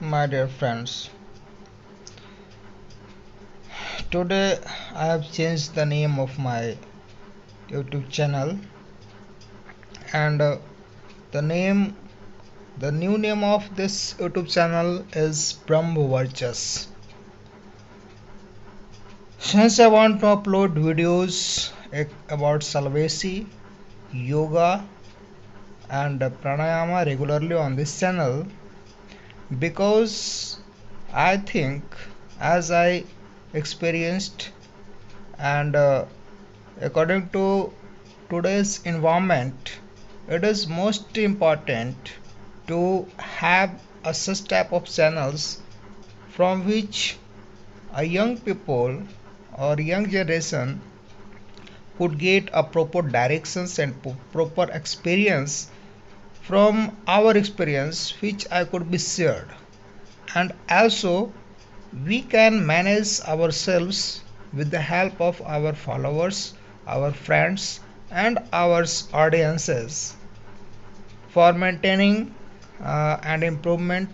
My dear friends, today I have changed the name of my YouTube channel, and the name the new name of this YouTube channel is Brahm Varchas. Since I want to upload videos about Salvasi, yoga, and pranayama regularly on this channel, because I think, as I experienced, and according to today's environment, it is most important to have a such type of channels from which a young people or young generation could get a proper directions and proper experience from our experience, which I could be shared. And also we can manage ourselves with the help of our followers, our friends, and our audiences for maintaining and improvement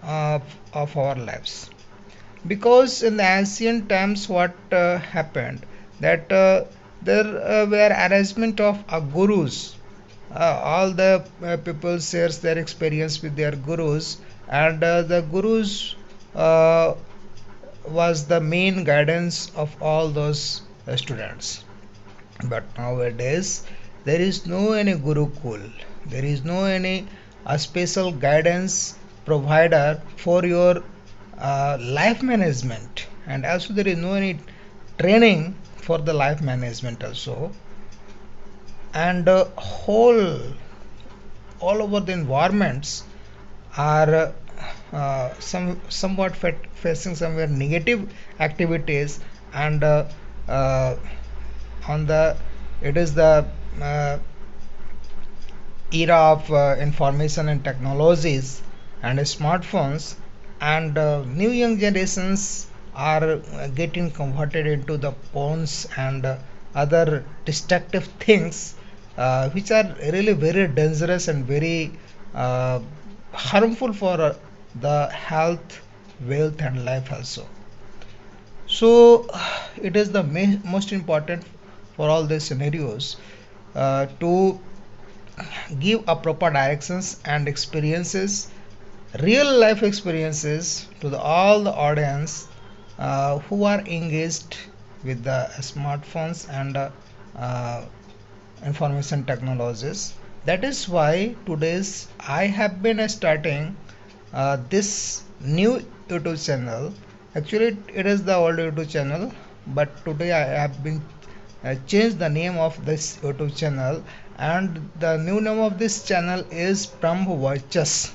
of our lives. Because in the ancient times, what happened, that there were arrangement of gurus. All the people shares their experience with their gurus, and the gurus uh, was the main guidance of all those students. But nowadays there is no any gurukul, there is no any special guidance provider for your life management, and also there is no any training for the life management also. And all over the environments are somewhat facing somewhere negative activities, and uh, on the it is the uh, era of information and technologies and smartphones, and new young generations are getting converted into the phones and other destructive things, which are really very dangerous and very uh, harmful for the health, wealth, and life also. So it is the most important for all these scenarios to give a proper directions and experiences, real life experiences to all the audience who are engaged with the smartphones and uh, information technologies. That is why today's I have been starting this new YouTube channel. Actually, it is the old YouTube channel, but today I have been changed the name of this YouTube channel, and the new name of this channel is Brahm Varchas.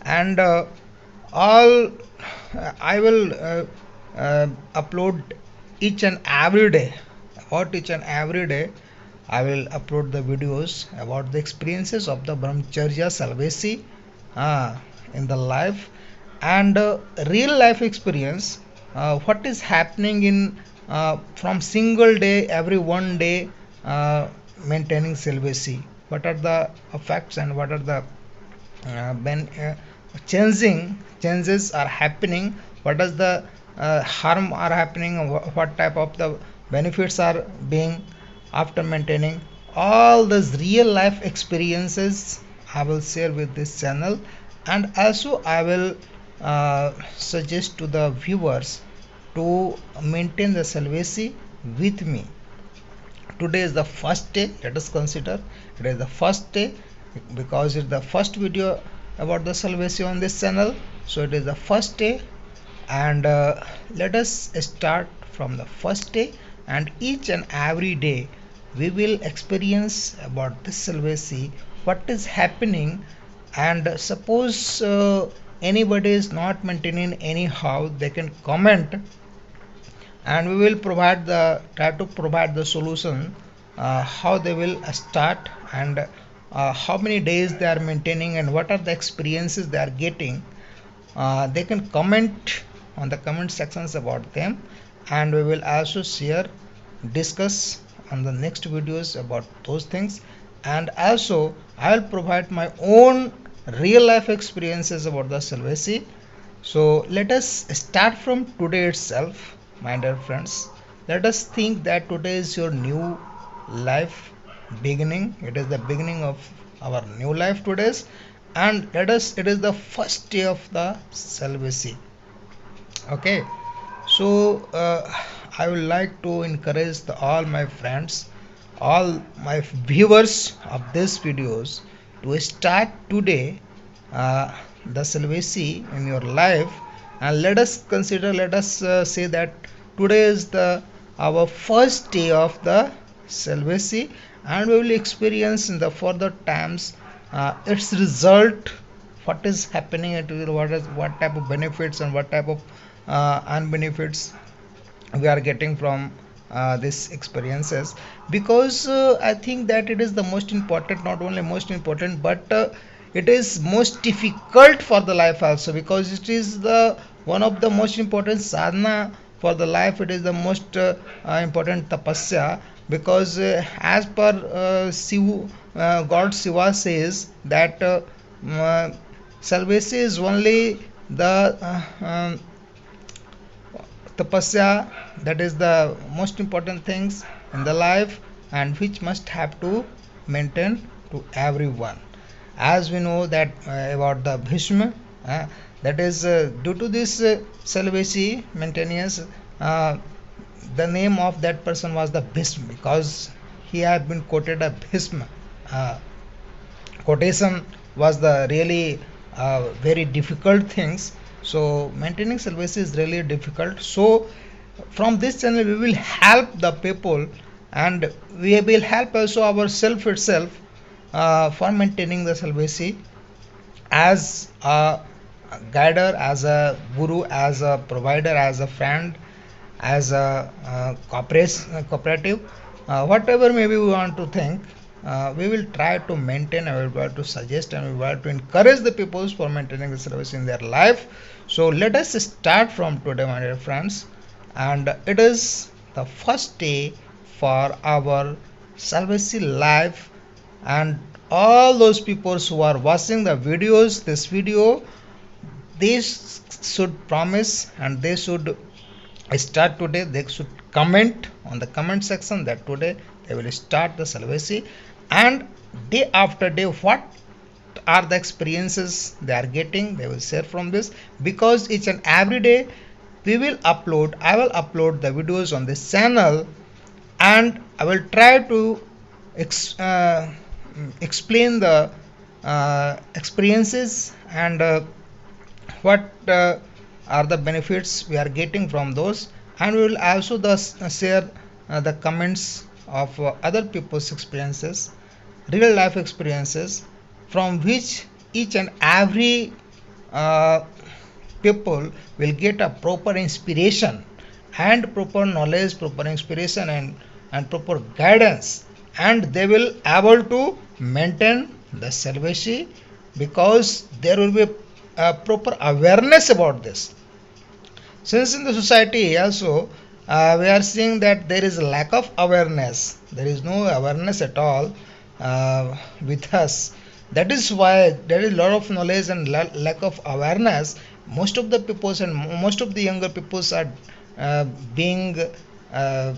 And all I will upload each and every day. About each and every day I will upload the videos about the experiences of the Brahmacharya Salvasi uh, in the life, and real life experience, what is happening in from single day, every one day, uh, maintaining celibacy, what are the effects and what are the when changing changes are happening, what is the harm are happening, what type of the benefits are being after maintaining. All these real life experiences I will share with this channel, and also I will suggest to the viewers to maintain the celibacy with me. Today is the first day, let us consider it is the first day, because it's the first video about the celibacy on this channel. So it is the first day, and let us start from the first day, and each and every day we will experience about this celibacy, what is happening. And suppose anybody is not maintaining anyhow, they can comment, and we will provide the try to provide the solution, how they will start, and how many days they are maintaining, and what are the experiences they are getting. They can comment on the comment sections about them, and we will also share, discuss on the next videos about those things. And also I will provide my own real life experiences about the celibacy. So let us start from today itself, my dear friends. Let us think that today is your new life beginning. It is the beginning of our new life today's, and let us. It is the first day of the celibacy. Okay, so I would like to encourage all my friends, all my viewers of these videos to start today uh, the celibacy in your life, and let us consider, let us say that today is the our first day of the celibacy, and we will experience in the further times its result, what is happening, it will what type of benefits and what type of unbenefits we are getting from these experiences. Because I think that it is the most important, not only most important, but it is most difficult for the life also, because it is the one of the most important sadhana for the life. It is the most important tapasya, because as per God Shiva says that salvation is only the tapasya, that is the most important things in the life, and which must have to maintain to everyone. As we know that about the Bhishma, that is due to this celibacy maintenance, the name of that person was the Bhishma, because he had been quoted a Bhishma. uh, Quotation was the really very difficult things. So maintaining celibacy is really difficult. So from this channel we will help the people, and we will help also ourselves itself for maintaining the celibacy, as a guider, as a guru, as a provider, as a friend, as a cooperative, whatever maybe we want to think, we will try to maintain, and we will try to suggest, and we will try to encourage the people for maintaining the service in their life. So let us start from today, my dear friends, and it is the first day for our celibacy life. And all those people who are watching the videos, this video, they should promise, and they should start today. They should comment on the comment section that today they will start the celibacy, and day after day what are the experiences they are getting, they will share from this. Because each and every day we will upload, I will upload the videos on this channel, and I will try to explain the experiences, and what are the benefits we are getting from those. And we will also thus share the comments of other people's experiences, real life experiences, from which each and every uh, people will get a proper inspiration, and proper knowledge, proper inspiration, and proper guidance, and they will able to maintain the celibacy, because there will be a proper awareness about this. Since in the society also we are seeing that there is a lack of awareness, there is no awareness at all with us. That is why there is a lot of knowledge and lack of awareness. Most of the peoples and most of the younger peoples are being uh,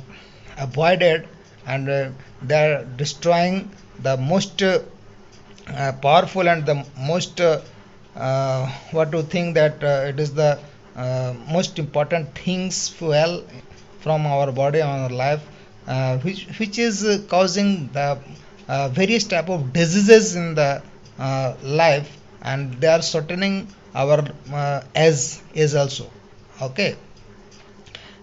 avoided, and they are destroying the most powerful and the most what to think that it is the most important things fuel from our body and our life, which is causing the various type of diseases in the life, and they are shortening our age also. Okay,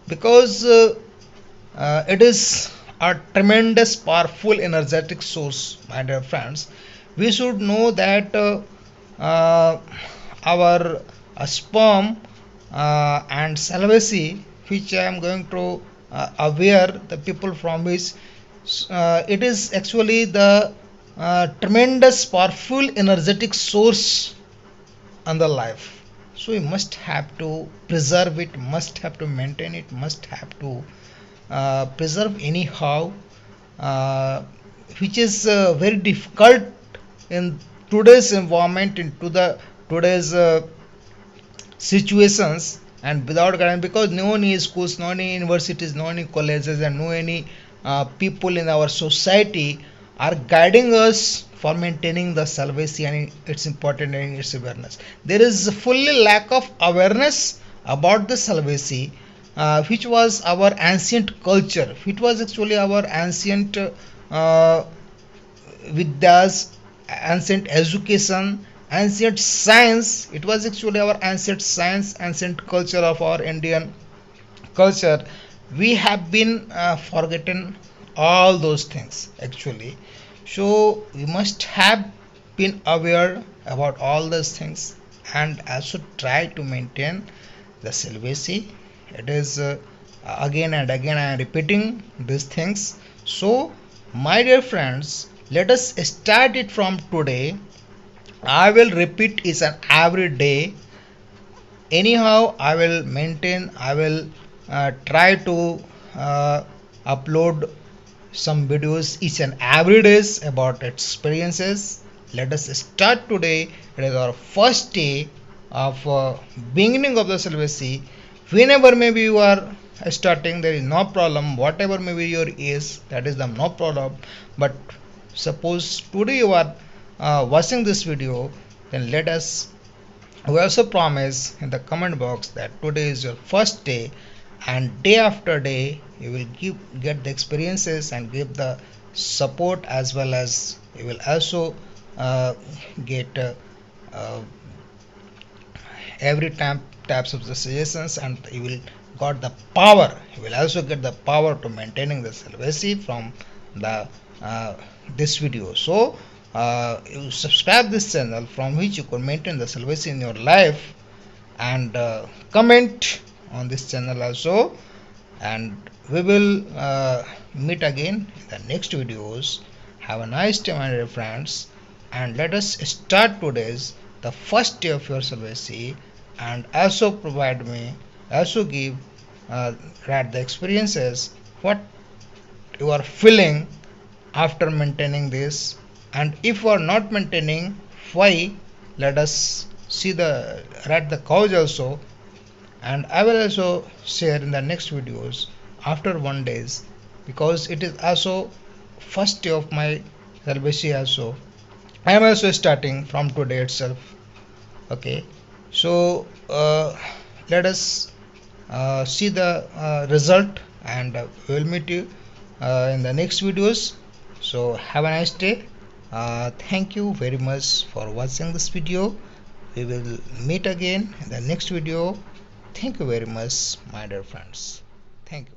because it is a tremendous powerful energetic source, my dear friends. We should know that uh, our sperm and celibacy, which I am going to aware the people from, which it is actually the tremendous powerful energetic source on the life. So we must have to preserve it, must have to maintain it, must have to preserve anyhow, uh, which is very difficult in today's environment, into the today's situations, and without guidance, because no any schools, no any universities, no any colleges, and no any people in our society are guiding us for maintaining the celibacy and its important and its awareness. There is fully lack of awareness about the celibacy, which was our ancient culture, which was actually our ancient Vidyas, ancient education, ancient science. It was actually our ancient science, ancient culture of our Indian culture. We have been forgotten all those things actually. So we must have been aware about all those things and also try to maintain the celibacy. It is again and again I am repeating these things. So my dear friends, let us start it from today. I will repeat each and every day. Anyhow, I will maintain, I will try to upload some videos each and every days about experiences. Let us start today. It is our first day of beginning of the celibacy. Whenever maybe you are starting, there is no problem. Whatever maybe your age, that is the no problem. But suppose today you are watching this video, then let us, we also promise in the comment box that today is your first day, and day after day you will get the experiences and give the support, as well as you will also get uh, every time types of the suggestions, and you will got the power, you will also get the power to maintaining the celibacy from the this video. So you subscribe this channel from which you can maintain the celibacy in your life, and comment on this channel also, and we will meet again in the next videos. Have a nice day my dear friends, and let us start today's the first day of your celibacy, and also provide me, also give write the experiences, what you are feeling after maintaining this, and if you are not maintaining, why. Let us see the write the cause also, and I will also share in the next videos after 1 days, because it is also first day of my celibacy also. I am also starting from today itself. Okay, so let us see the result, and we will meet you in the next videos. So have a nice day. Thank you very much for watching this video. We will meet again in the next video. Thank you very much my dear friends. Thank you.